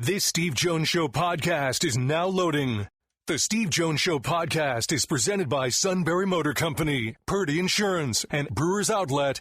This Steve Jones Show podcast is now loading. The Steve Jones Show podcast is presented by Sunbury Motor Company, Purdy Insurance, and Brewers Outlet.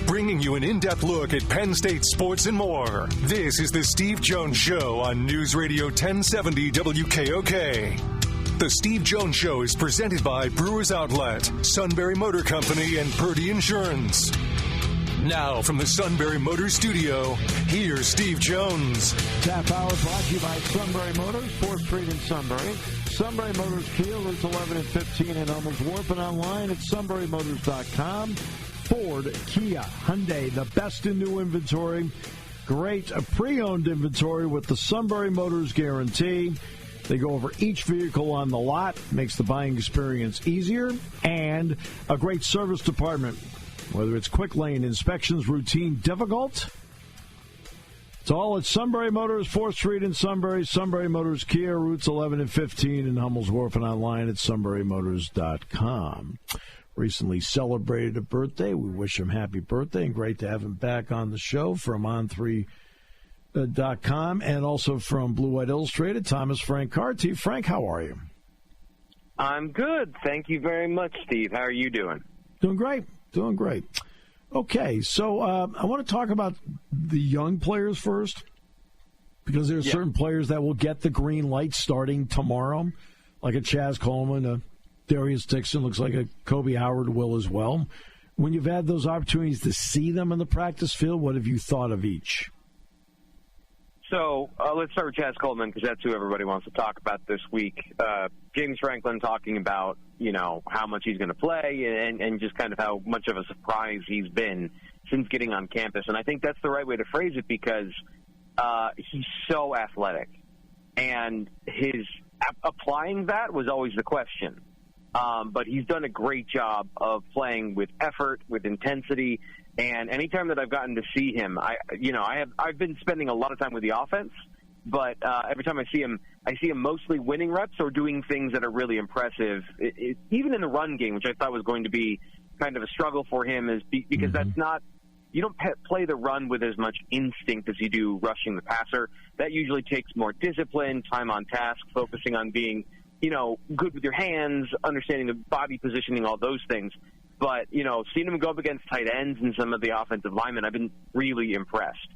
Bringing you an in-depth look at Penn State sports and more. This is the Steve Jones Show on News Radio 1070 WKOK. The Steve Jones Show is presented by Brewers Outlet, Sunbury Motor Company, and Purdy Insurance. Now, from the Sunbury Motors Studio, here's Steve Jones. Half hour brought to you by Sunbury Motors, 4th Street in Sunbury. Sunbury Motors Kia, routes 11 and 15 in Hummels Wharf, and online at sunburymotors.com. Ford, Kia, Hyundai, the best in new inventory. Great pre-owned inventory with the Sunbury Motors guarantee. They go over each vehicle on the lot, makes the buying experience easier, and a great service department. Whether it's quick lane inspections, routine, difficult, it's all at Sunbury Motors, 4th Street in Sunbury. Sunbury Motors Kia, routes 11 and 15 in Hummels Wharf, and online at sunburymotors.com. Recently celebrated a birthday. We wish him happy birthday, and great to have him back on the show from On3.com and also from Blue White Illustrated, Thomas Frank Carr. Frank, how are you? I'm good. Thank you very much, Steve. How are you doing? Doing great. Okay, so I want to talk about the young players first, because there are certain players that will get the green light starting tomorrow, like a Chaz Coleman, a Darius Dixon, looks like a Kobe Howard will as well. When you've had those opportunities to see them in the practice field, what have you thought of each? So let's start with Chaz Coleman, because that's who everybody wants to talk about this week. James Franklin talking about, how much he's going to play and just kind of how much of a surprise he's been since getting on campus. And I think that's the right way to phrase it, because he's so athletic. And his applying that was always the question. But he's done a great job of playing with effort, with intensity. And anytime that I've gotten to see him, I've been spending a lot of time with the offense, but every time I see him mostly winning reps or doing things that are really impressive. Even in the run game, which I thought was going to be kind of a struggle for him, because that's not, you don't play the run with as much instinct as you do rushing the passer. That usually takes more discipline, time on task, focusing on being, good with your hands, understanding the body positioning, all those things. But, seeing him go up against tight ends and some of the offensive linemen, I've been really impressed.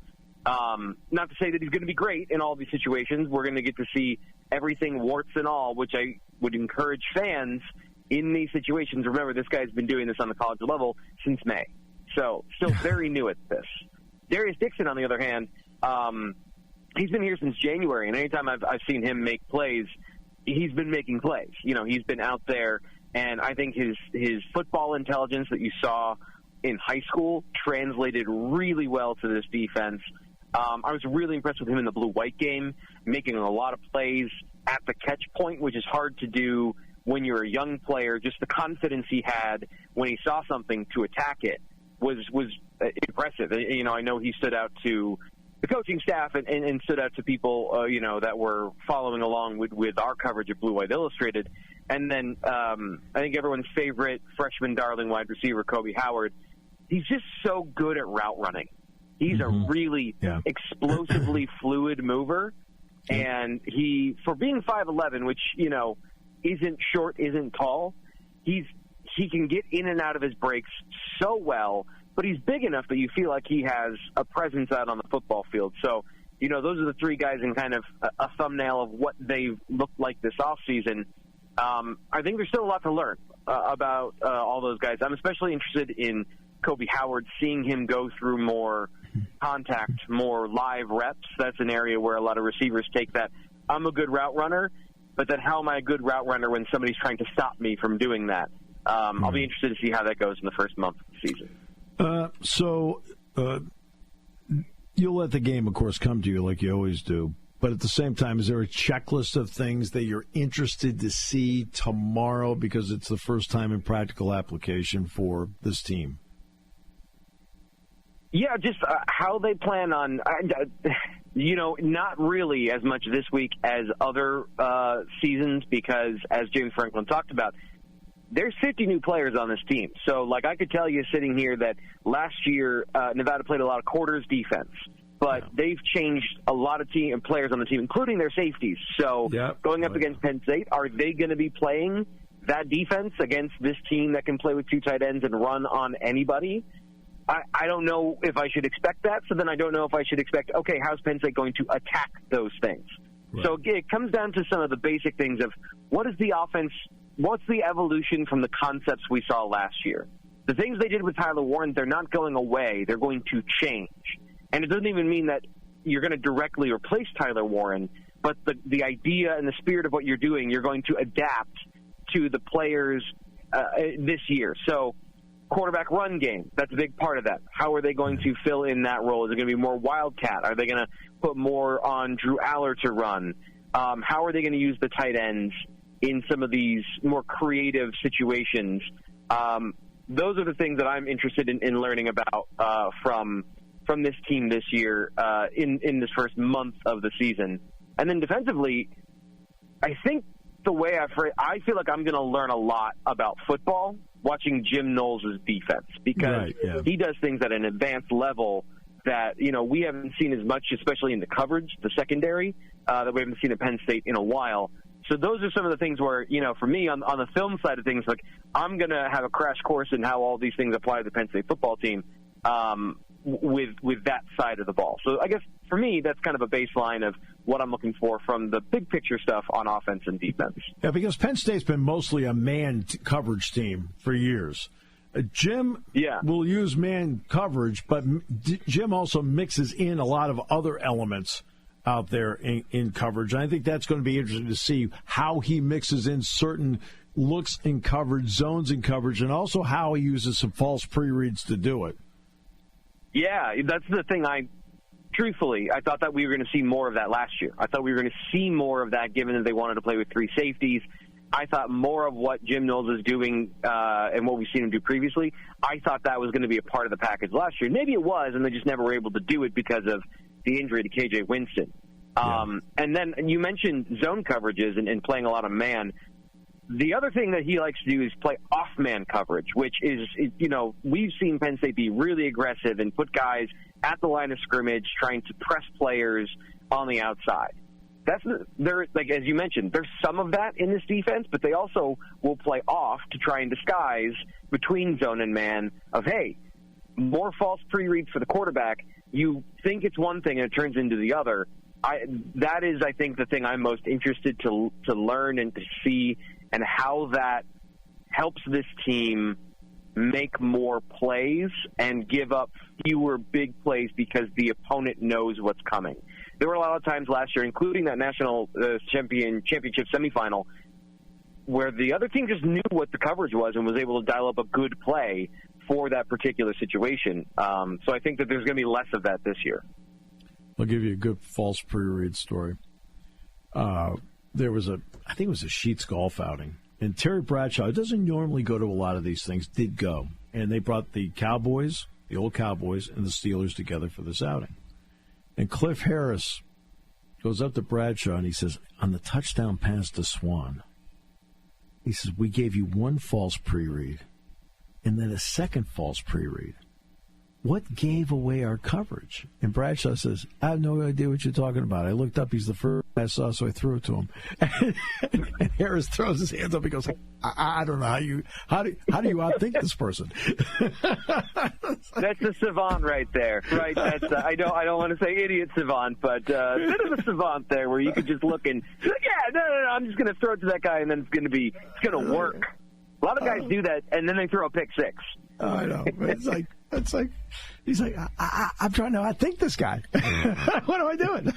Not to say that he's going to be great in all these situations. We're going to get to see everything, warts and all, which I would encourage fans in these situations. Remember, this guy's been doing this on the college level since May. So still very new at this. Darius Dixon, on the other hand, he's been here since January, and anytime I've seen him make plays, he's been making plays. He's been out there. And I think his football intelligence that you saw in high school translated really well to this defense. I was really impressed with him in the blue-white game, making a lot of plays at the catch point, which is hard to do when you're a young player. Just the confidence he had when he saw something to attack it was impressive. I know he stood out to the coaching staff and stood out to people, that were following along with our coverage of Blue White Illustrated. And then I think everyone's favorite freshman darling wide receiver, Kobe Howard, he's just so good at route running. He's a really explosively fluid mover. And he, for being 5'11", which, isn't short, isn't tall, he can get in and out of his breaks so well, but he's big enough that you feel like he has a presence out on the football field. So, those are the three guys in kind of a thumbnail of what they've looked like this offseason. I think there's still a lot to learn about all those guys. I'm especially interested in Kobe Howard, seeing him go through more contact, more live reps. That's an area where a lot of receivers take that, I'm a good route runner, but then how am I a good route runner when somebody's trying to stop me from doing that? I'll be interested to see how that goes in the first month of the season. So you'll let the game, of course, come to you like you always do. But at the same time, is there a checklist of things that you're interested to see tomorrow because it's the first time in practical application for this team? Yeah, just how they plan on, not really as much this week as other seasons because, as James Franklin talked about, there's 50 new players on this team. So, like, I could tell you sitting here that last year Nevada played a lot of quarters defense, but they've changed a lot of players on the team, including their safeties. So going up against Penn State, are they going to be playing that defense against this team that can play with two tight ends and run on anybody? I don't know if I should expect that. So then I don't know if I should expect, okay, how's Penn State going to attack those things? Right. So it comes down to some of the basic things of what is the offense, what's the evolution from the concepts we saw last year? The things they did with Tyler Warren, they're not going away. They're going to change. And it doesn't even mean that you're going to directly replace Tyler Warren, but the idea and the spirit of what you're doing, you're going to adapt to the players this year. So quarterback run game, that's a big part of that. How are they going to fill in that role? Is it going to be more wildcat? Are they going to put more on Drew Aller to run? How are they going to use the tight ends in some of these more creative situations? Those are the things that I'm interested in learning about from this team this year in this first month of the season. And then defensively, I think the way I feel like I'm going to learn a lot about football watching Jim Knowles' defense, because he does things at an advanced level that, we haven't seen as much, especially in the coverage, the secondary, that we haven't seen at Penn State in a while. So those are some of the things where, for me on the film side of things, like I'm going to have a crash course in how all these things apply to the Penn State football team with that side of the ball. So I guess for me, that's kind of a baseline of what I'm looking for from the big picture stuff on offense and defense. Yeah, because Penn State's been mostly a man coverage team for years. Jim will use man coverage, but Jim also mixes in a lot of other elements out there in coverage. And I think that's going to be interesting to see how he mixes in certain looks in coverage, zones in coverage, and also how he uses some false pre-reads to do it. Yeah, that's the thing. Truthfully, I thought that we were going to see more of that last year. I thought we were going to see more of that given that they wanted to play with three safeties. I thought more of what Jim Knowles is doing and what we've seen him do previously, I thought that was going to be a part of the package last year. Maybe it was, and they just never were able to do it because of the injury to KJ Winston. And then you mentioned zone coverages and playing a lot of man. The other thing that he likes to do is play off-man coverage, which is, we've seen Penn State be really aggressive and put guys at the line of scrimmage trying to press players on the outside. Like as you mentioned, there's some of that in this defense, but they also will play off to try and disguise between zone and man of, hey, more false pre-reads for the quarterback. You think it's one thing and it turns into the other. That is, I think, the thing I'm most interested to learn and to see, and how that helps this team make more plays and give up fewer big plays because the opponent knows what's coming. There were a lot of times last year, including that national championship semifinal, where the other team just knew what the coverage was and was able to dial up a good play for that particular situation. So I think that there's going to be less of that this year. I'll give you a good false pre-read story. There was I think it was a Sheets golf outing, and Terry Bradshaw doesn't normally go to a lot of these things, did go, and they brought the Cowboys, the old Cowboys, and the Steelers together for this outing. And Cliff Harris goes up to Bradshaw and he says, on the touchdown pass to Swan, he says, we gave you one false pre-read and then a second false pre-read. What gave away our coverage? And Bradshaw says, I have no idea what you're talking about. I looked up. He's the first I saw, so I threw it to him. And Harris throws his hands up. He goes, I don't know how do you outthink this person? That's a savant right there, right? That's I don't want to say idiot savant, but a bit of a savant there, where you could just look and no, I'm just going to throw it to that guy, and then it's going to work. A lot of guys do that, and then they throw a pick six. Oh, I know. It's like he's like, I'm trying to outthink this guy. What am I doing?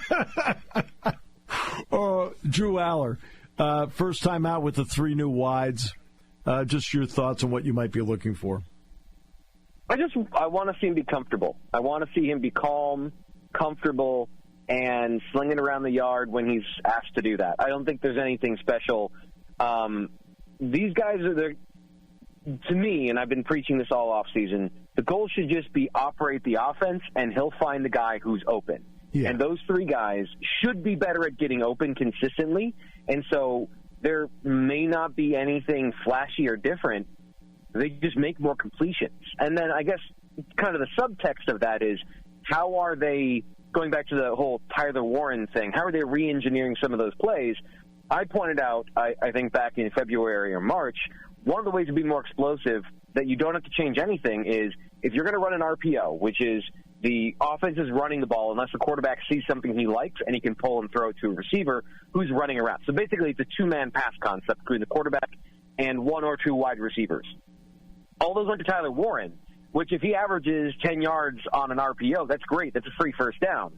Drew Aller, first time out with the three new wides. Just your thoughts on what you might be looking for. I want to see him be comfortable. I want to see him be calm, comfortable, and slinging around the yard when he's asked to do that. I don't think there's anything special. These guys are there. To me, and I've been preaching this all off season, the goal should just be operate the offense, and he'll find the guy who's open. Yeah. And those three guys should be better at getting open consistently. And so there may not be anything flashy or different. They just make more completions. And then I guess kind of the subtext of that is, how are they, going back to the whole Tyler Warren thing, how are they re-engineering some of those plays? I pointed out, I think back in February or March, one of the ways to be more explosive that you don't have to change anything is if you're going to run an RPO, which is the offense is running the ball unless the quarterback sees something he likes and he can pull and throw it to a receiver who's running around. So basically it's a two-man pass concept between the quarterback and one or two wide receivers. All those went to Tyler Warren, which if he averages 10 yards on an RPO, that's great. That's a free first down.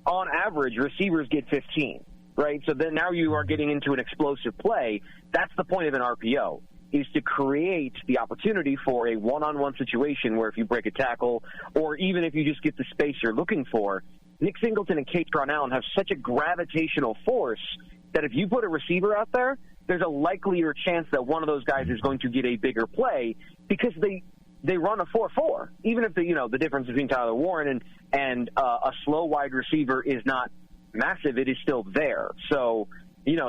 On average, receivers get 15, right? So then now you are getting into an explosive play. That's the point of an RPO, is to create the opportunity for a one-on-one situation where if you break a tackle or even if you just get the space you're looking for, Nick Singleton and Catron Allen have such a gravitational force that if you put a receiver out there, there's a likelier chance that one of those guys is going to get a bigger play because they run a 4-4. Even if the difference between Tyler Warren and a slow wide receiver is not massive, it is still there. So,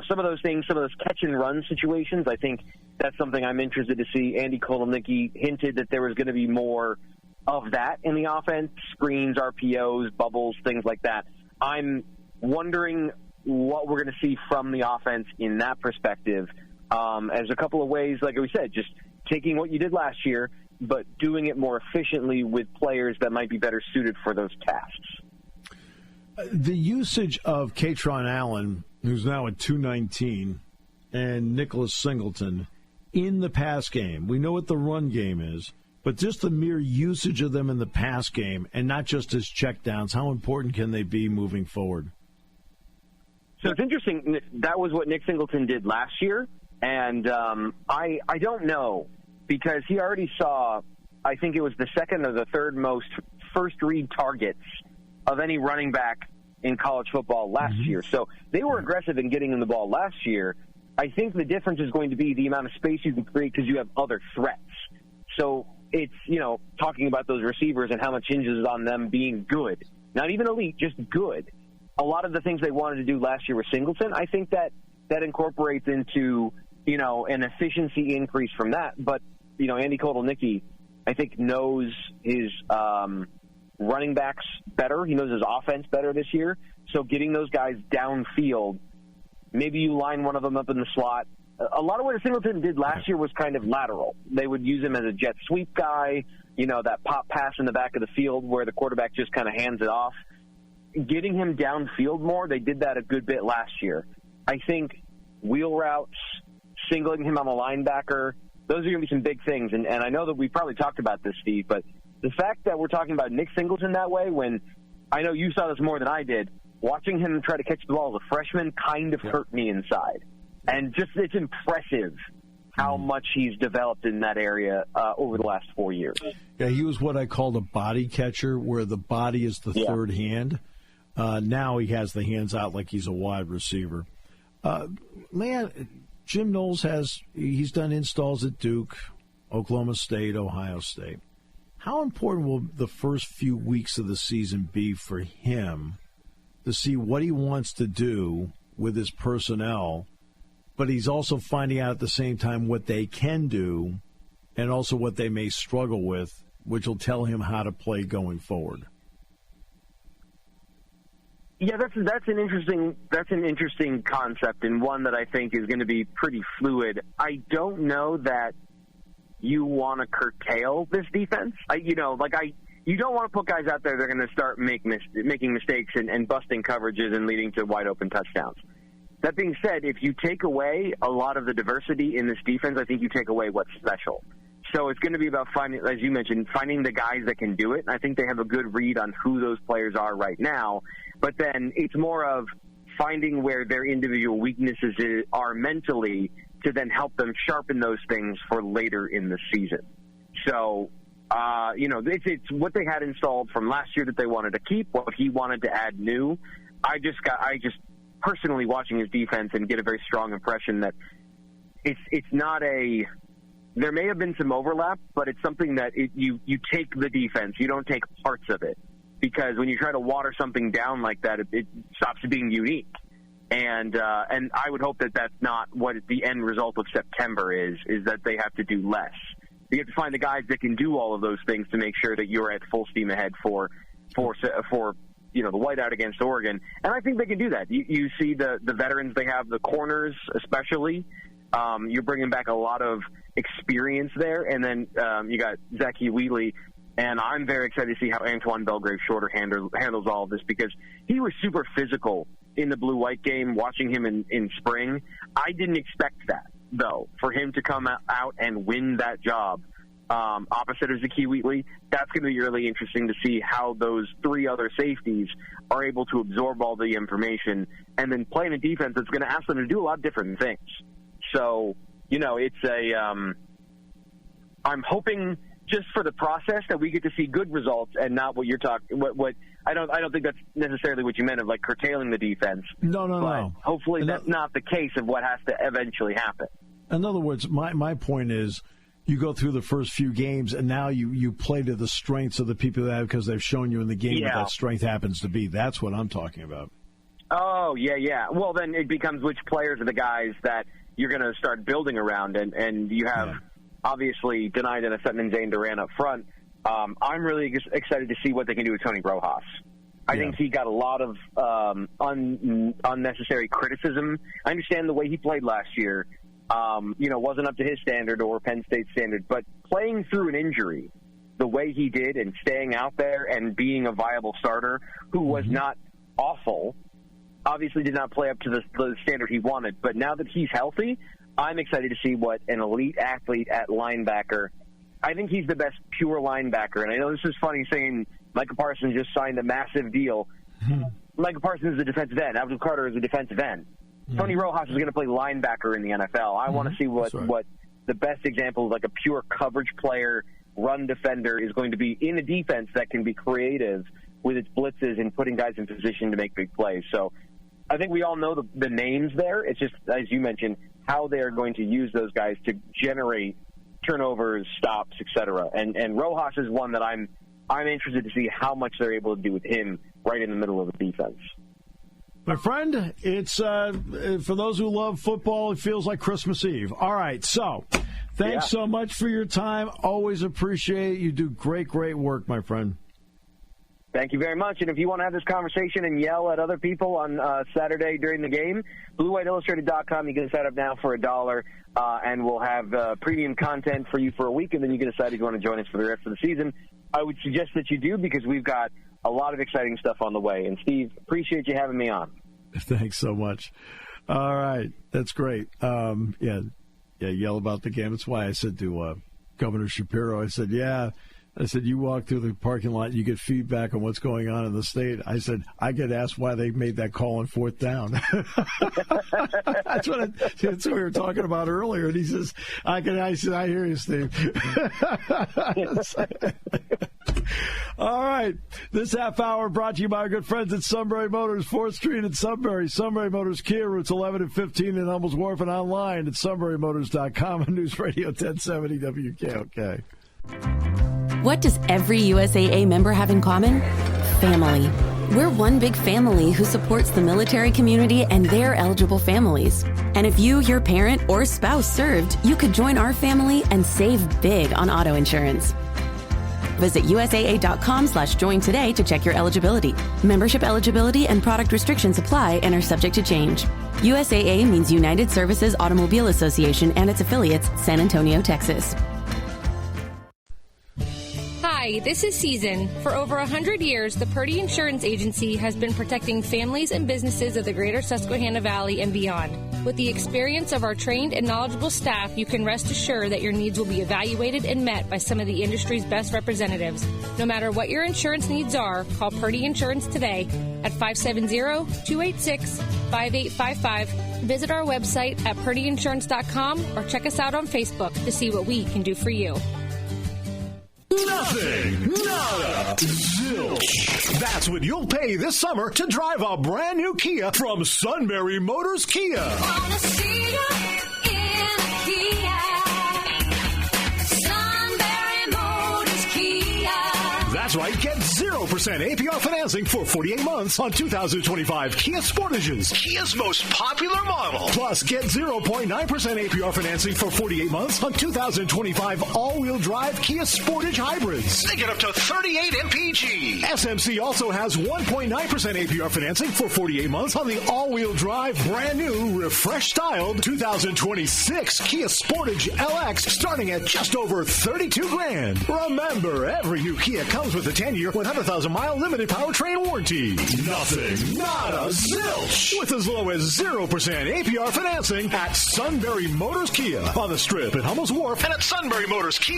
some of those things, some of those catch and run situations, I think that's something I'm interested to see. Andy Kotelnicki hinted that there was going to be more of that in the offense, screens, RPOs, bubbles, things like that. I'm wondering what we're going to see from the offense in that perspective as a couple of ways, like we said, just taking what you did last year, but doing it more efficiently with players that might be better suited for those tasks. The usage of Catron Allen, who's now at 219, and Nicholas Singleton in the pass game. We know what the run game is, but just the mere usage of them in the pass game and not just as checkdowns, how important can they be moving forward? So it's interesting. That was what Nick Singleton did last year, and I don't know because he already saw, I think it was the second or the third most first-read targets of any running back in college football last year. So they were aggressive in getting him the ball last year. I think the difference is going to be the amount of space you can create because you have other threats. So it's, talking about those receivers and how much hinges on them being good. Not even elite, just good. A lot of the things they wanted to do last year with Singleton, I think that incorporates into, an efficiency increase from that. But, Andy Kotelnicki, I think, knows his running backs better. He knows his offense better this year. So getting those guys downfield, maybe you line one of them up in the slot. A lot of what Singleton did last year was kind of lateral. They would use him as a jet sweep guy, that pop pass in the back of the field where the quarterback just kind of hands it off. Getting him downfield more, they did that a good bit last year. I think wheel routes, singling him on a linebacker, those are going to be some big things. And I know that we probably talked about this, Steve, but the fact that we're talking about Nick Singleton that way, when I know you saw this more than I did, watching him try to catch the ball as a freshman kind of hurt me inside. And just it's impressive how much he's developed in that area over the last 4 years. Yeah, he was what I called a body catcher, where the body is the third hand. Now he has the hands out like he's a wide receiver. Jim Knowles he's done installs at Duke, Oklahoma State, Ohio State. How important will the first few weeks of the season be for him to see what he wants to do with his personnel, but he's also finding out at the same time what they can do and also what they may struggle with, which will tell him how to play going forward? Yeah, that's an interesting concept, and one that I think is going to be pretty fluid. I don't know that you want to curtail this defense. You don't want to put guys out there that are going to start making mistakes and busting coverages and leading to wide open touchdowns. That being said, if you take away a lot of the diversity in this defense, I think you take away what's special. So it's going to be about finding, as you mentioned, finding the guys that can do it. And I think they have a good read on who those players are right now. But then it's more of finding where their individual weaknesses are mentally to then help them sharpen those things for later in the season. So, it's what they had installed from last year that they wanted to keep, what he wanted to add new. I just personally watching his defense and get a very strong impression that it's not a – there may have been some overlap, but it's something that you take the defense. You don't take parts of it, because when you try to water something down like that, it stops being unique. And I would hope that that's not what the end result of September is that they have to do less. You have to find the guys that can do all of those things to make sure that you're at full steam ahead for the whiteout against Oregon. And I think they can do that. You see the veterans they have, the corners especially. You're bringing back a lot of experience there. And then you got Zachy Wheatley. And I'm very excited to see how Antoine Belgrave-Shorter handles all of this, because he was super physical in the blue-white game, watching him in spring. I didn't expect that, though, for him to come out and win that job opposite of Zachy Wheatley. That's going to be really interesting to see how those three other safeties are able to absorb all the information and then play in a defense that's going to ask them to do a lot of different things. So, it's I'm hoping just for the process that we get to see good results and not what you're talking. What I don't think that's necessarily what you meant of like curtailing the defense. No. Hopefully that's not the case of what has to eventually happen. In other words, my point is, you go through the first few games and now you play to the strengths of the people that have, because they've shown you in the game what that strength happens to be. That's what I'm talking about. Oh yeah. Well, then it becomes which players are the guys that you're going to start building around, and you have. Yeah. Obviously, Denida and Sutton and Zane Duran up front. I'm really excited to see what they can do with Tony Rojas. I think he got a lot of unnecessary criticism. I understand the way he played last year, wasn't up to his standard or Penn State's standard. But playing through an injury the way he did and staying out there and being a viable starter who was not awful, obviously did not play up to the standard he wanted. But now that he's healthy, I'm excited to see what an elite athlete at linebacker. I think he's the best pure linebacker. And I know this is funny saying Micah Parsons just signed a massive deal. Micah Parsons is a defensive end. Abdul Carter is a defensive end. Tony Rojas is going to play linebacker in the NFL. I want to see what the best example of like a pure coverage player, run defender is going to be in a defense that can be creative with its blitzes and putting guys in position to make big plays. So I think we all know the names there. It's just, as you mentioned, how they are going to use those guys to generate turnovers, stops, etc. And Rojas is one that I'm interested to see how much they're able to do with him right in the middle of the defense. My friend, it's for those who love football, it feels like Christmas Eve. All right, so thanks so much for your time. Always appreciate it. You do great work, my friend. Thank you very much. And if you want to have this conversation and yell at other people on Saturday during the game, BlueWhiteIllustrated.com. You can sign up now for $1, and we'll have premium content for you for a week, and then you can decide if you want to join us for the rest of the season. I would suggest that you do, because we've got a lot of exciting stuff on the way. And, Steve, appreciate you having me on. Thanks so much. All right. That's great. Yell about the game. That's why I said to Governor Shapiro, I said, you walk through the parking lot, you get feedback on what's going on in the state. I said, I get asked why they made that call on 4th down. That's what we were talking about earlier. And he says, I hear you, Steve. All right. This half hour brought to you by our good friends at Sunbury Motors, 4th Street in Sunbury. Sunbury Motors Kia, routes 11 and 15 in Hummels Wharf, and online at sunburymotors.com and News Radio 1070 WKOK. What does every USAA member have in common? Family. We're one big family who supports the military community and their eligible families. And if you, your parent, or spouse served, you could join our family and save big on auto insurance. Visit USAA.com/join today to check your eligibility. Membership eligibility and product restrictions apply and are subject to change. USAA means United Services Automobile Association and its affiliates, San Antonio, Texas. Hi, this is Season. For over 100 years, the Purdy Insurance Agency has been protecting families and businesses of the greater Susquehanna Valley and beyond. With the experience of our trained and knowledgeable staff, you can rest assured that your needs will be evaluated and met by some of the industry's best representatives. No matter what your insurance needs are, call Purdy Insurance today at 570-286-5855. Visit our website at purdyinsurance.com or check us out on Facebook to see what we can do for you. Nothing, nada, zilch. That's what you'll pay this summer to drive a brand new Kia from Sunbury Motors Kia. Wanna see you in a Kia. Sunbury Motors Kia. That's That's right. Get 0% APR financing for 48 months on 2025 Kia Sportages, Kia's most popular model. Plus, get 0.9% APR financing for 48 months on 2025 all-wheel drive Kia Sportage hybrids. They get up to 38 mpg. SMC also has 1.9% APR financing for 48 months on the all-wheel drive, brand new, refresh-styled 2026 Kia Sportage LX, starting at just over $32,000. Remember, every new Kia comes with a 10-year, 100,000-mile limited powertrain warranty. Nothing, nada, zilch, with as low as 0% APR financing at Sunbury Motors Kia on the Strip at Hummel's Wharf and at Sunbury Motors Kia.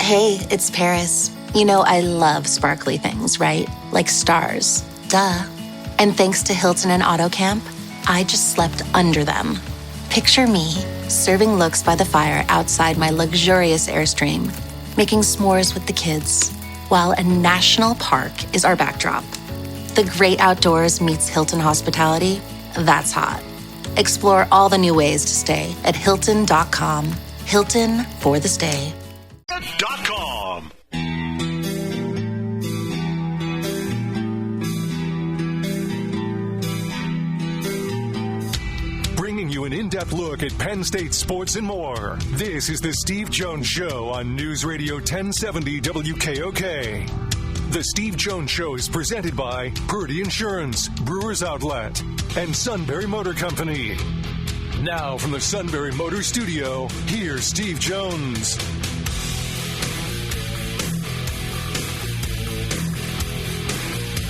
Hey, it's Paris. You know I love sparkly things, right? Like stars. Duh. And thanks to Hilton and AutoCamp, I just slept under them. Picture me, serving looks by the fire outside my luxurious Airstream, making s'mores with the kids, while a national park is our backdrop. The great outdoors meets Hilton hospitality. That's hot. Explore all the new ways to stay at Hilton.com. Hilton for the stay. .com. Bringing you an in-depth look at Penn State sports and more. This is the Steve Jones Show on News Radio 1070 WKOK. The Steve Jones Show is presented by Purdy Insurance, Brewers Outlet, and Sunbury Motor Company. Now from the Sunbury Motor Studio, here's Steve Jones.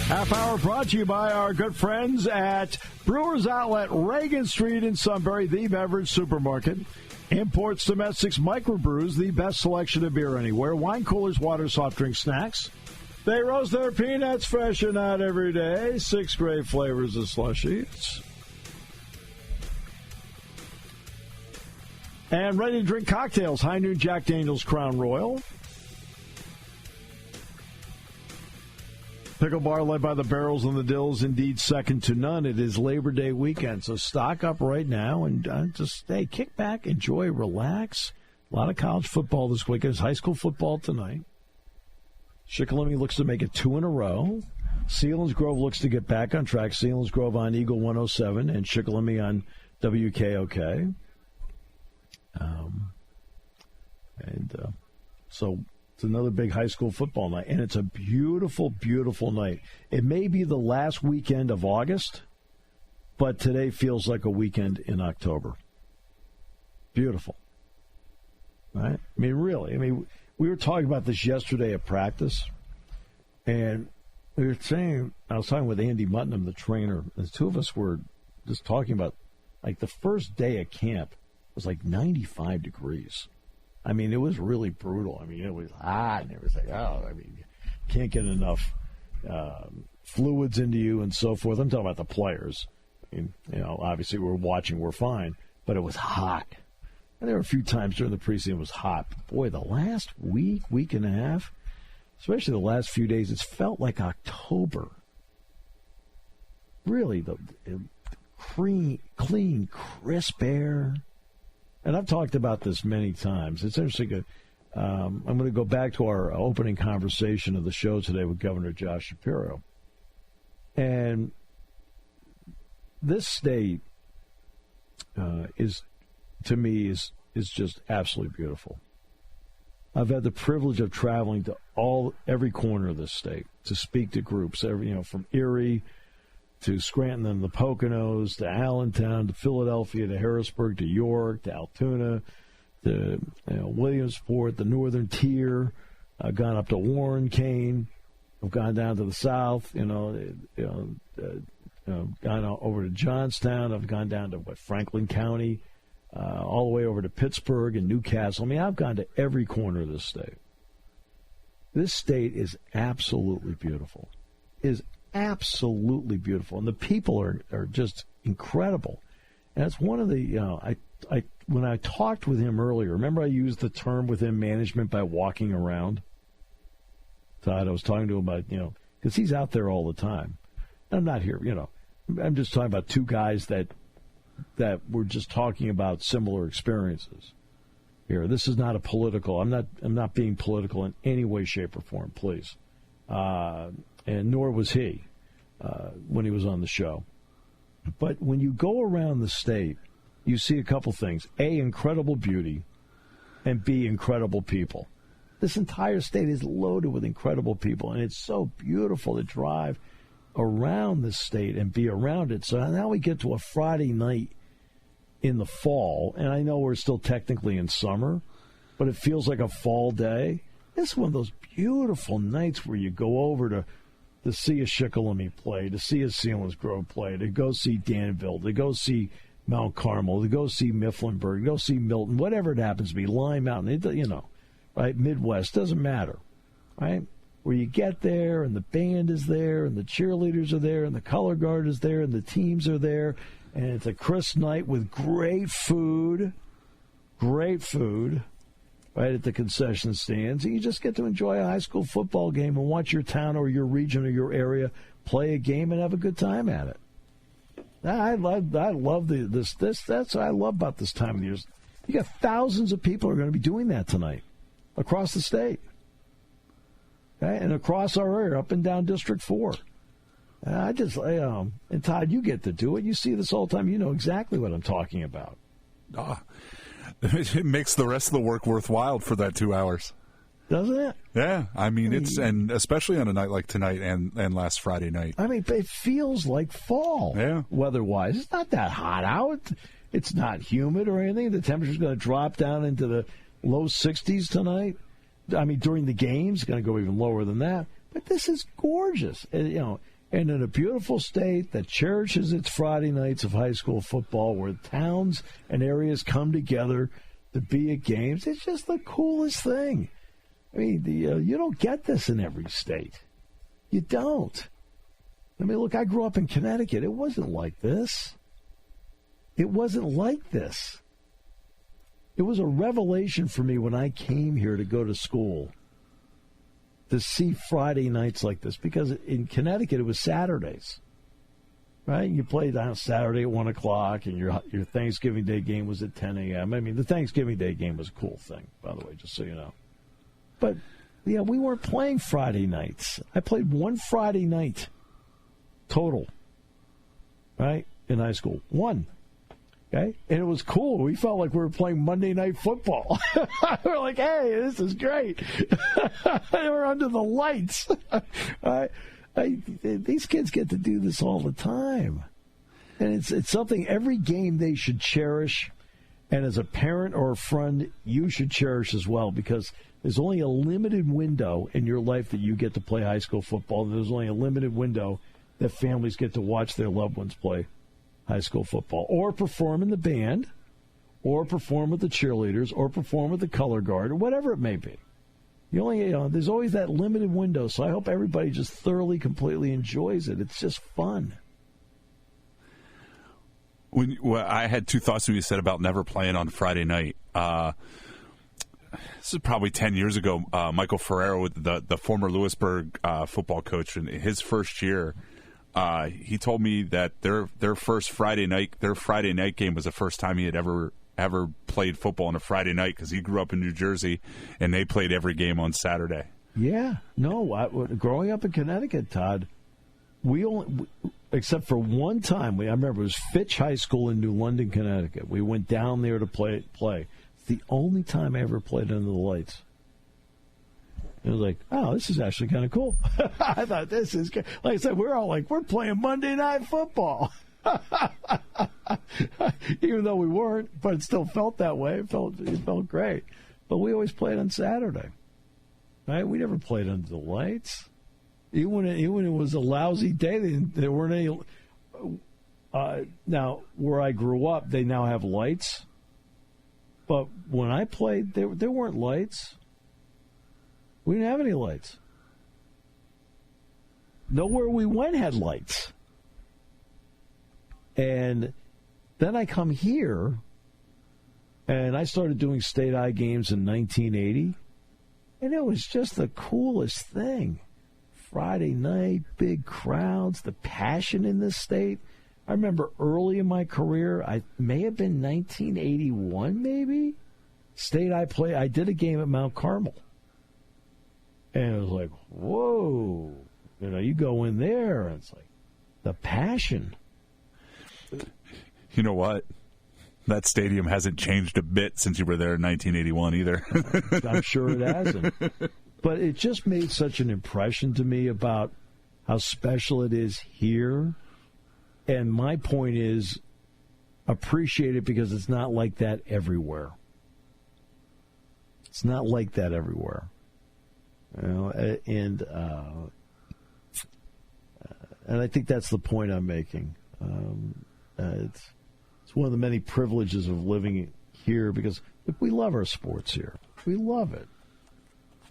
Half hour brought to you by our good friends at Brewers Outlet, Reagan Street in Sunbury, the beverage supermarket. Imports, domestics, microbrews, the best selection of beer anywhere. Wine coolers, water, soft drink, snacks. They roast their peanuts fresh and out every day. 6 great flavors of slushies. And ready to drink cocktails. High Noon Jack Daniel's Crown Royal. Pickle Bar led by the Barrels and the Dills, indeed second to none. It is Labor Day weekend, so stock up right now and just kick back, enjoy, relax. A lot of college football this weekend. It's high school football tonight. Shikellamy looks to make it 2 in a row. Selinsgrove looks to get back on track. Selinsgrove on Eagle 107 and Shikellamy on WKOK. So it's another big high school football night, and it's a beautiful, beautiful night. It may be the last weekend of August, but today feels like a weekend in October. Beautiful. Right? I mean, really. I mean, we were talking about this yesterday at practice, and we were saying, I was talking with Andy Mutnam, the trainer, and the two of us were just talking about, like, the first day at camp was like 95 degrees. I mean, it was really brutal. I mean, it was hot, and it was like, can't get enough fluids into you and so forth. I'm talking about the players. I mean, obviously we're watching, we're fine, but it was hot. And there were a few times during the preseason it was hot. But boy, the last week and a half, especially the last few days, it's felt like October. Really, the clean, crisp air. And I've talked about this many times. It's interesting. I'm going to go back to our opening conversation of the show today with Governor Josh Shapiro. And this state is just absolutely beautiful. I've had the privilege of traveling to every corner of this state to speak to groups, from Erie to Scranton and the Poconos, to Allentown, to Philadelphia, to Harrisburg, to York, to Altoona, to Williamsport, the Northern Tier. I've gone up to Warren, Kane. I've gone down to the south. Gone over to Johnstown. I've gone down to Franklin County, all the way over to Pittsburgh and Newcastle. I mean, I've gone to every corner of this state. This state is absolutely beautiful. Absolutely beautiful, and the people are just incredible. And it's one of the when I talked with him earlier, remember I used the term with him, management by walking around. Todd, I was talking to him about because he's out there all the time. I'm not here, I'm just talking about two guys that were just talking about similar experiences. Here, this is not a political. I'm not being political in any way, shape, or form, please. and nor was he when he was on the show. But when you go around the state, you see a couple things. A, incredible beauty, and B, incredible people. This entire state is loaded with incredible people, and it's so beautiful to drive around the state and be around it. So now we get to a Friday night in the fall, and I know we're still technically in summer, but it feels like a fall day. This is one of those beautiful nights where you go over to see a Shikellamy play, to see a Selinsgrove play, to go see Danville, to go see Mount Carmel, to go see Mifflinburg, to go see Milton, whatever it happens to be, Lime Mountain, right? Midwest, doesn't matter, right? Where you get there and the band is there and the cheerleaders are there and the color guard is there and the teams are there, and it's a crisp night with great food, right at the concession stands. And you just get to enjoy a high school football game and watch your town or your region or your area play a game and have a good time at it. I love this. That's what I love about this time of the year. You got thousands of people who are going to be doing that tonight across the state, okay? And across our area, up and down District 4. And Todd, you get to do it. You see this all the time. You know exactly what I'm talking about. It makes the rest of the work worthwhile for that 2 hours. Doesn't it? Yeah. I mean, and especially on a night like tonight and last Friday night. I mean, it feels like fall. Yeah. Weather-wise. It's not that hot out. It's not humid or anything. The temperature's going to drop down into the low 60s tonight. I mean, during the games, it's going to go even lower than that. But this is gorgeous. And in a beautiful state that cherishes its Friday nights of high school football, where towns and areas come together to be at games, it's just the coolest thing. I mean, you don't get this in every state. You don't. I mean, look, I grew up in Connecticut. It wasn't like this. It wasn't like this. It was a revelation for me when I came here to go to school to see Friday nights like this, because in Connecticut it was Saturdays, right? You played on Saturday at 1 o'clock, and your Thanksgiving Day game was at 10 a.m. I mean, the Thanksgiving Day game was a cool thing, by the way, just so you know. But, yeah, we weren't playing Friday nights. I played one Friday night total, right, in high school. One. Okay? And it was cool. We felt like we were playing Monday Night Football. We're like, hey, this is great. We're under the lights. These kids get to do this all the time. And it's something every game they should cherish. And as a parent or a friend, you should cherish as well, because there's only a limited window in your life that you get to play high school football. There's only a limited window that families get to watch their loved ones play high school football, or perform in the band, or perform with the cheerleaders, or perform with the color guard, or whatever it may be. There's always that limited window, so I hope everybody just thoroughly, completely enjoys it. It's just fun. I had two thoughts when you said about never playing on Friday night. This is probably 10 years ago. Michael Ferrero, the former Lewisburg football coach, in his first year, he told me that their Friday night game was the first time he had ever played football on a Friday night, because he grew up in New Jersey and they played every game on Saturday. Yeah, no. Growing up in Connecticut, Todd, we only, except for one time, I remember it was Fitch High School in New London, Connecticut. We went down there to play. It's the only time I ever played under the lights. It was like, oh, this is actually kind of cool. I thought, this is good. Like I said, we're all like, we're playing Monday Night Football. Even though we weren't, but it still felt that way. It felt great. But we always played on Saturday, right? We never played under the lights. Even when it was a lousy day, there weren't any. Now, where I grew up, they now have lights. But when I played, there weren't lights. We didn't have any lights. Nowhere we went had lights. And then I come here, and I started doing State I games in 1980, and it was just the coolest thing. Friday night, big crowds, the passion in this state. I remember early in my career, I may have been 1981 maybe, State I did a game at Mount Carmel. And it was like, whoa. You go in there, and it's like the passion. You know what? That stadium hasn't changed a bit since you were there in 1981 either. I'm sure it hasn't. But it just made such an impression to me about how special it is here. And my point is, appreciate it because it's not like that everywhere. It's not like that everywhere. And I think that's the point I'm making. It's one of the many privileges of living here because look, we love our sports here. We love it.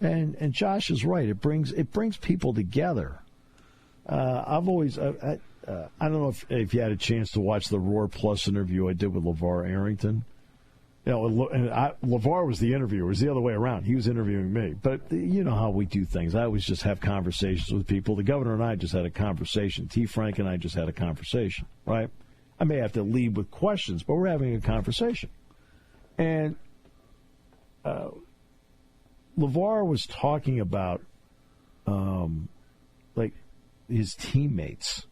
And Josh is right. It brings people together. I've always I don't know if you had a chance to watch the Roar Plus interview I did with LeVar Arrington. LeVar was the interviewer. It was the other way around. He was interviewing me. But you know how we do things. I always just have conversations with people. The governor and I just had a conversation. T. Frank and I just had a conversation, right? I may have to lead with questions, but we're having a conversation. And LeVar was talking about like his teammates,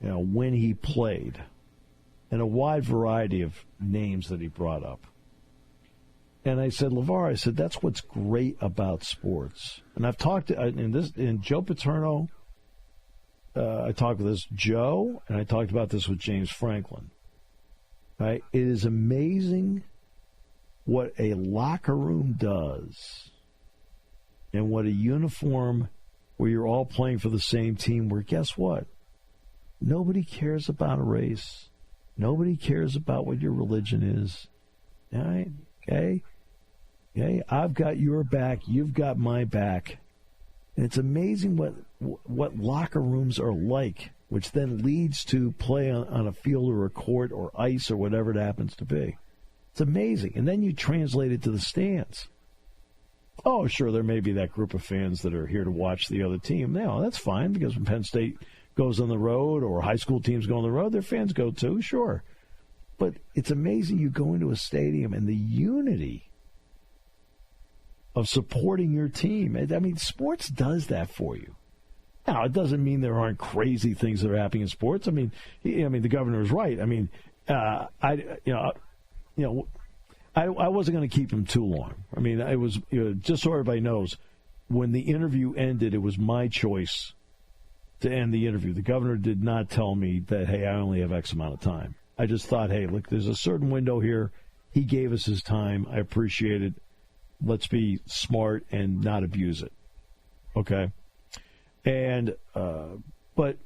when he played, and a wide variety of names that he brought up. And I said, LeVar, that's what's great about sports. And I've talked in Joe Paterno. I talked with this Joe, and I talked about this with James Franklin. Right? It is amazing what a locker room does, and what a uniform where you're all playing for the same team. Where guess what? Nobody cares about a race. Nobody cares about what your religion is. All right? Okay? I've got your back. You've got my back. And it's amazing what locker rooms are like, which then leads to play on a field or a court or ice or whatever it happens to be. It's amazing. And then you translate it to the stands. Oh, sure, there may be that group of fans that are here to watch the other team. No, that's fine, because when Penn State goes on the road or high school teams go on the road, their fans go too, sure. But it's amazing you go into a stadium and the unity of supporting your team. I mean, sports does that for you. Now, it doesn't mean there aren't crazy things that are happening in sports. I mean, the governor is right. I mean, I wasn't going to keep him too long. I mean, it was just so everybody knows, when the interview ended, it was my choice to end the interview. The governor did not tell me that, hey, I only have X amount of time. I just thought, hey, look, there's a certain window here. He gave us his time. I appreciate it. Let's be smart and not abuse it. Okay? And, but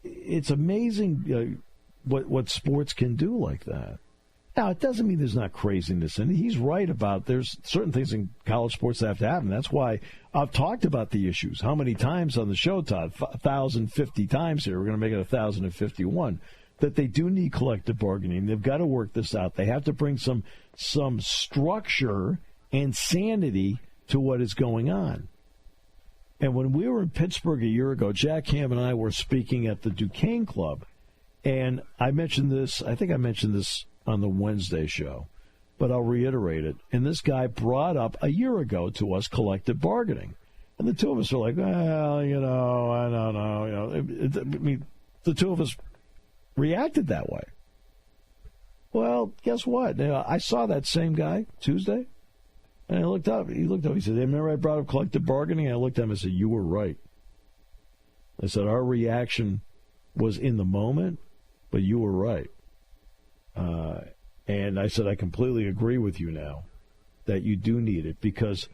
it's amazing what sports can do like that. Now, it doesn't mean there's not craziness in it. He's right about there's certain things in college sports that have to happen. That's why I've talked about the issues. How many times on the show, Todd? 1,050 times here. We're going to make it 1,051. That they do need collective bargaining. They've got to work this out. They have to bring some structure and sanity to what is going on. And when we were in Pittsburgh a year ago, Jack Ham and I were speaking at the Duquesne Club. And I mentioned this, I think I mentioned this on the Wednesday show, but I'll reiterate it. And this guy brought up a year ago to us collective bargaining. And the two of us are like, well, I don't know. I mean, the two of us reacted that way. Well, guess what? I saw that same guy Tuesday, and I looked up. He looked up. He said, remember I brought up collective bargaining? And I looked at him and said, you were right. I said, our reaction was in the moment, but you were right. And I said, I completely agree with you now that you do need it, because,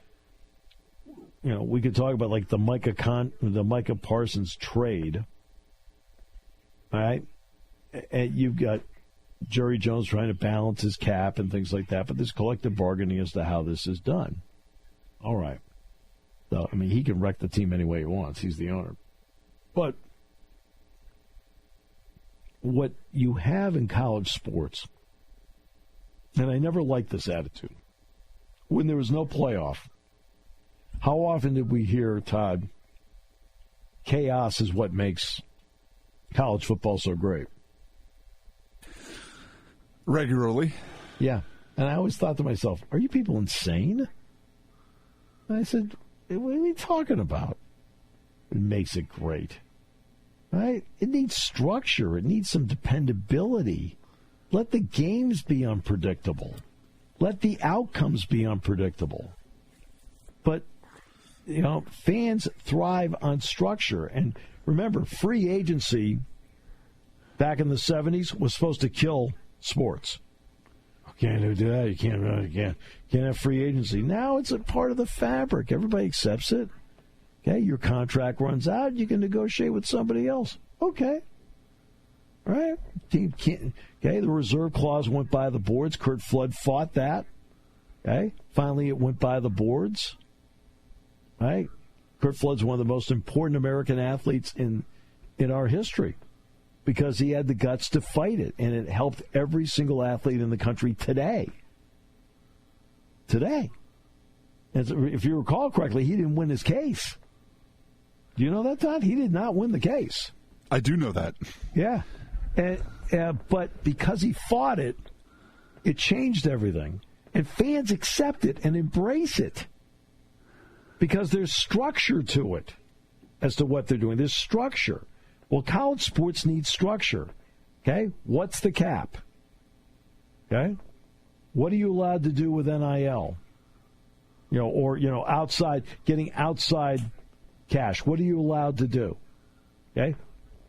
we could talk about like the Micah Parsons trade. All right. And you've got Jerry Jones trying to balance his cap and things like that, but there's collective bargaining as to how this is done. All right. So, I mean, he can wreck the team any way he wants. He's the owner. But what you have in college sports, and I never liked this attitude, when there was no playoff, how often did we hear, Todd, chaos is what makes college football so great? Regularly. Yeah. And I always thought to myself, are you people insane? I said, what are we talking about? It makes it great. Right? It needs structure. It needs some dependability. Let the games be unpredictable. Let the outcomes be unpredictable. But, fans thrive on structure. And remember, free agency back in the 70s was supposed to kill sports. Can't do that. You can't have free agency. Now it's a part of the fabric. Everybody accepts it. Okay, your contract runs out. You can negotiate with somebody else. Okay. All right. Team can't. Okay, the reserve clause went by the boards. Curt Flood fought that. Okay. Finally, it went by the boards. Right. Curt Flood's one of the most important American athletes in our history because he had the guts to fight it, and it helped every single athlete in the country today. Today. And if you recall correctly, he didn't win his case. Do you know that, Todd? He did not win the case. I do know that. Yeah. But because he fought it, it changed everything. And fans accept it and embrace it because there's structure to it as to what they're doing. There's structure. Well, college sports need structure. Okay? What's the cap? Okay? What are you allowed to do with NIL? Outside, getting outside cash. What are you allowed to do? Okay?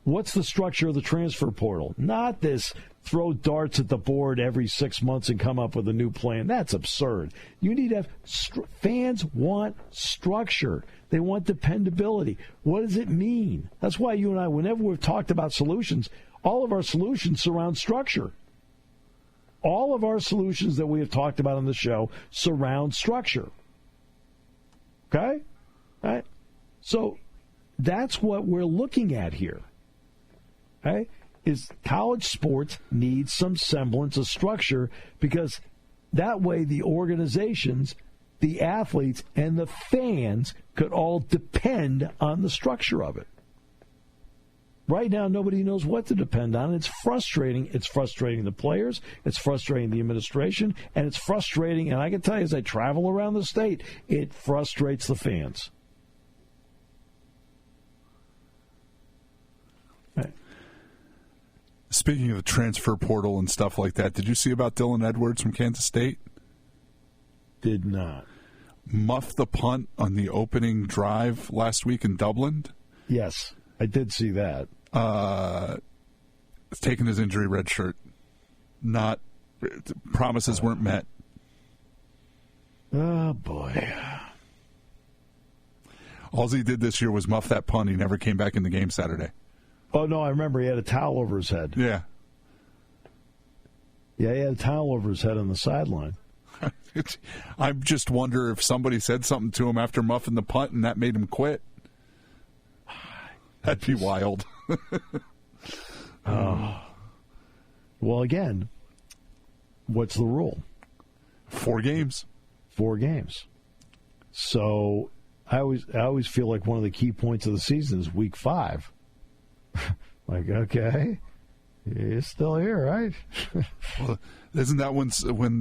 What's the structure of the transfer portal? Not this throw darts at the board every 6 months and come up with a new plan. That's absurd. You need to have fans want structure. They want dependability. What does it mean? That's why you and I, whenever we've talked about solutions, all of our solutions surround structure. All of our solutions that we have talked about on the show surround structure. Okay? All right? So that's what we're looking at here. Okay? Is college sports needs some semblance of structure because that way the organizations, the athletes, and the fans could all depend on the structure of it. Right now, nobody knows what to depend on. It's frustrating. It's frustrating the players. It's frustrating the administration. And it's frustrating, and I can tell you as I travel around the state, it frustrates the fans. Speaking of the transfer portal and stuff like that, did you see about Dylan Edwards from Kansas State? Did not. Muffed the punt on the opening drive last week in Dublin? Yes, I did see that. Taking his injury red shirt. Promises weren't met. Oh, boy. All he did this year was muff that punt. He never came back in the game Saturday. Oh, no, I remember he had a towel over his head. Yeah. Yeah, he had a towel over his head on the sideline. I just wonder if somebody said something to him after muffing the punt and that made him quit. That'd be wild. Well, again, what's the rule? 4 games. 4 games. So I always feel like one of the key points of the season is week 5. Like, okay, he's still here, right? Well, isn't that when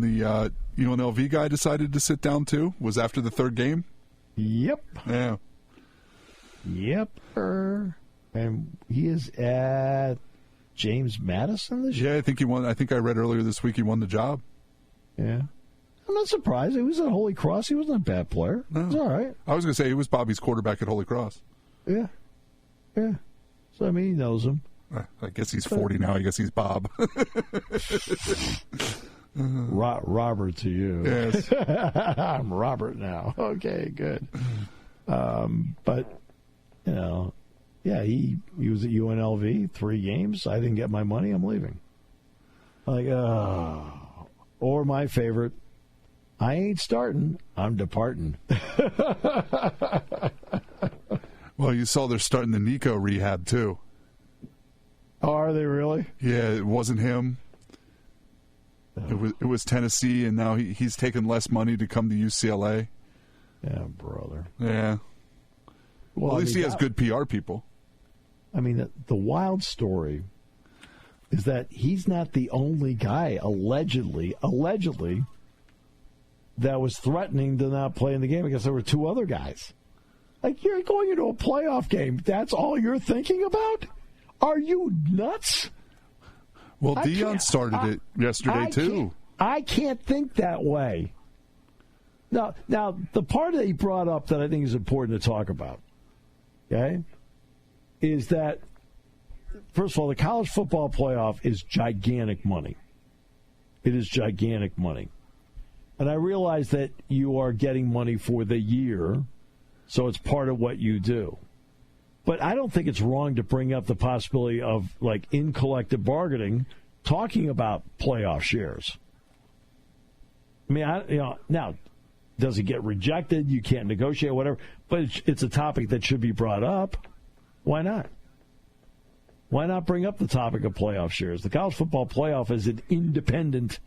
the UNLV guy decided to sit down too? Was after the 3rd game? Yep. Yeah. Yep. And he is at James Madison this year? Yeah, I think he won. I think I read earlier this week he won the job. Yeah. I'm not surprised. He was at Holy Cross. He wasn't a bad player. No. He's all right. I was going to say he was Bobby's quarterback at Holy Cross. Yeah. Yeah. So, I mean, he knows him. I guess he's 40 now. I guess he's Bob. Robert to you. Yes. I'm Robert now. Okay, good. But, yeah, he was at UNLV 3 games. I didn't get my money. I'm leaving. Like, or my favorite, I ain't starting. I'm departing. Well, you saw they're starting the Nico rehab, too. Oh, are they really? Yeah, it wasn't him. It was Tennessee, and now he's taking less money to come to UCLA. Yeah, brother. Yeah. Well, at least he has good PR people. I mean, the wild story is that he's not the only guy allegedly that was threatening to not play in the game because there were two other guys. Like, you're going into a playoff game. That's all you're thinking about? Are you nuts? Well, Deion started it yesterday, too. I can't think that way. Now, the part that he brought up that I think is important to talk about, okay, is that, first of all, the college football playoff is gigantic money. It is gigantic money. And I realize that you are getting money for the year, so it's part of what you do. But I don't think it's wrong to bring up the possibility of, like, in collective bargaining, talking about playoff shares. I mean, now, does it get rejected? You can't negotiate, whatever. But it's a topic that should be brought up. Why not? Why not bring up the topic of playoff shares? The college football playoff is an independent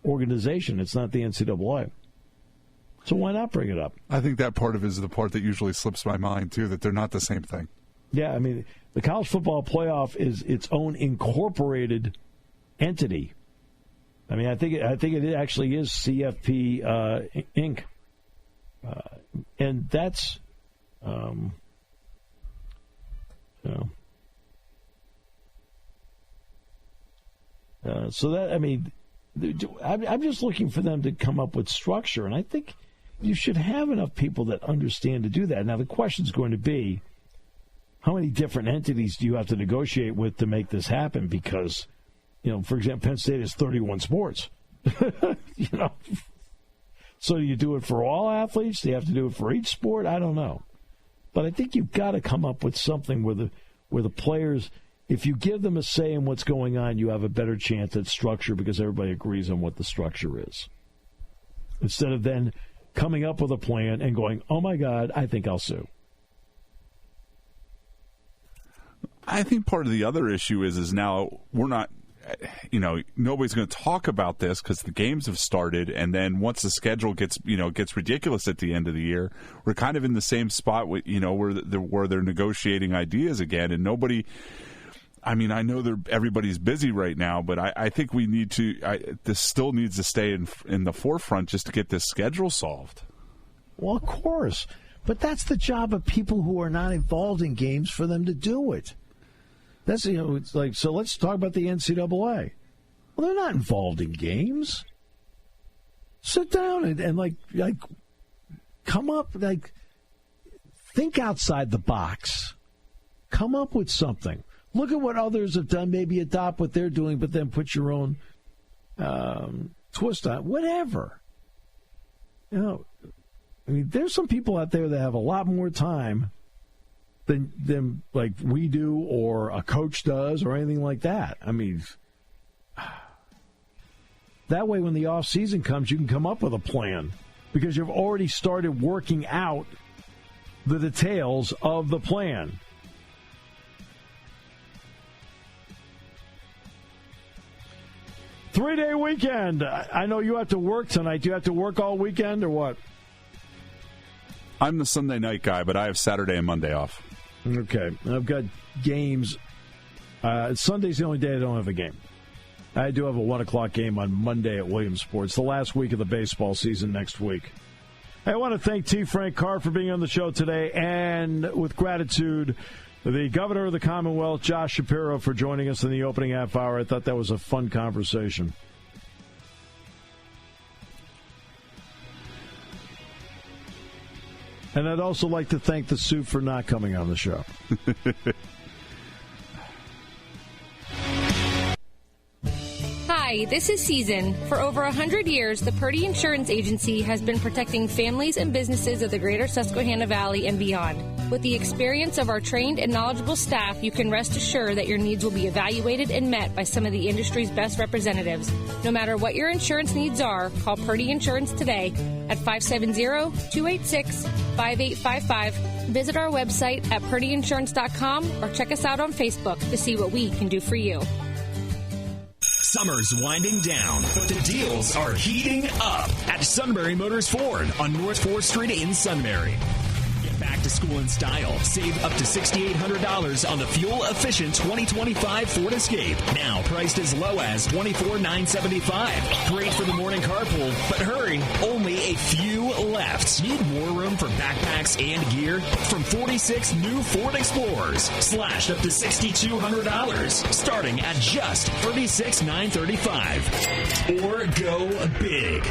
organization. It's not the NCAA. So why not bring it up? I think that part of it is the part that usually slips my mind, too, that they're not the same thing. Yeah, I mean, the college football playoff is its own incorporated entity. I mean, I think it actually is CFP Inc. And that's, so that, I mean, I'm just looking for them to come up with structure, and I think you should have enough people that understand to do that. Now, the question is going to be, how many different entities do you have to negotiate with to make this happen? Because, for example, Penn State has 31 sports. So do you do it for all athletes? Do you have to do it for each sport? I don't know. But I think you've got to come up with something where the players, if you give them a say in what's going on, you have a better chance at structure because everybody agrees on what the structure is. Instead of then coming up with a plan and going, oh, my God, I think I'll sue. I think part of the other issue is now we're not, nobody's going to talk about this because the games have started, and then once the schedule gets ridiculous at the end of the year, we're kind of in the same spot with, where they're negotiating ideas again, and nobody. I mean, I know everybody's busy right now, but I think we need to. This still needs to stay in the forefront just to get this schedule solved. Well, of course, but that's the job of people who are not involved in games for them to do it. That's it's like, so let's talk about the NCAA. Well, they're not involved in games. Sit down and like come up, think outside the box. Come up with something. Look at what others have done. Maybe adopt what they're doing, but then put your own twist on it. Whatever. I mean, there's some people out there that have a lot more time than like we do or a coach does or anything like that. I mean, that way when the off season comes, you can come up with a plan because you've already started working out the details of the plan. Three-day weekend. I know you have to work tonight. Do you have to work all weekend or what? I'm the Sunday night guy, but I have Saturday and Monday off. Okay. I've got games. Sunday's the only day I don't have a game. I do have a 1 o'clock game on Monday at Williamsport. It's the last week of the baseball season next week. I want to thank T. Frank Carr for being on the show today, and with gratitude, the Governor of the Commonwealth, Josh Shapiro, for joining us in the opening half hour. I thought that was a fun conversation. And I'd also like to thank the Sioux for not coming on the show. Hi, this is Season. For over 100 years, the Purdy Insurance Agency has been protecting families and businesses of the greater Susquehanna Valley and beyond. With the experience of our trained and knowledgeable staff, you can rest assured that your needs will be evaluated and met by some of the industry's best representatives. No matter what your insurance needs are, call Purdy Insurance today at 570-286-5855. Visit our website at purdyinsurance.com or check us out on Facebook to see what we can do for you. Summer's winding down, but the deals are heating up at Sunbury Motors Ford on North 4th Street in Sunbury. Get back to to school in style. Save up to $6,800 on the fuel-efficient 2025 Ford Escape. Now priced as low as $24,975. Great for the morning carpool, but hurry, only a few left. Need more room for backpacks and gear? From 46 new Ford Explorers, slashed up to $6,200, starting at just $36,935. Or go big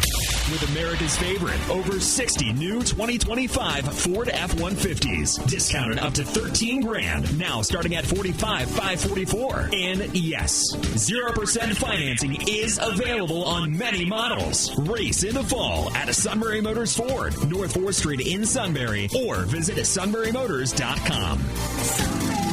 with America's favorite over 60 new 2025 Ford F-150s, discounted up to $13,000, now starting at $45,544. And yes, 0% financing is available on many models. Race in the fall at Sunbury Motors Ford, North 4th Street in Sunbury, or visit sunburymotors.com.